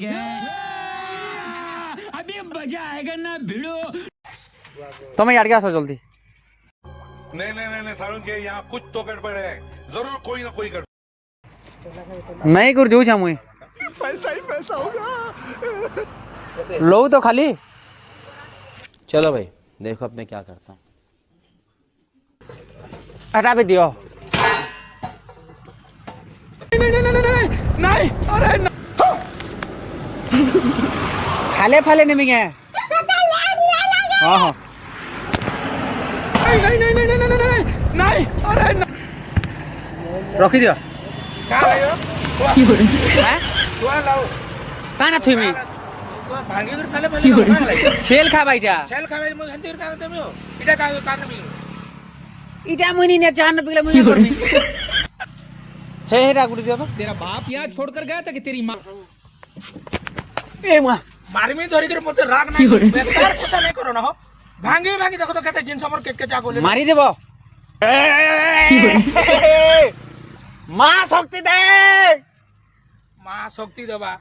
क्या अभी मजा आएगा ना भिड़ो। तुम्हें यार क्या सो जल्दी नहीं सारुण के यहाँ कुछ तो गड़बड़ है, जरूर कोई ना कोई गड़बड़। मैं ही कर जो चाहूँ पैसा ही पैसा होगा। लो तो खाली चलो भाई देखो अब मैं क्या करता हूँ। हटा भी दियो। नहीं अरे फाले फाले नहीं मिगे हाँ हाँ नहीं अरे रखी दियो क्या लायो तुआ लाओ कहाँ ना थी मी तुआ भांगी कर पहले पहले क्या लायो सेल खा बाइटा चल खावे मु हंतिर का करते मियो इटा का कारण मी इटा मुनी ने जान पिगला मुझे कर मी हे रागुड़ी दियो तो तेरा बाप यहाँ छोड़कर गया था कि तेरी माँ ए मां मारी में धरी कर मते राग नहीं बेकार पता नहीं करो ना हो भांगी भांगी देखो तो कहते जिन समर के चाको ले मारी देबो मां शक्ति दे मां शक्ति देबा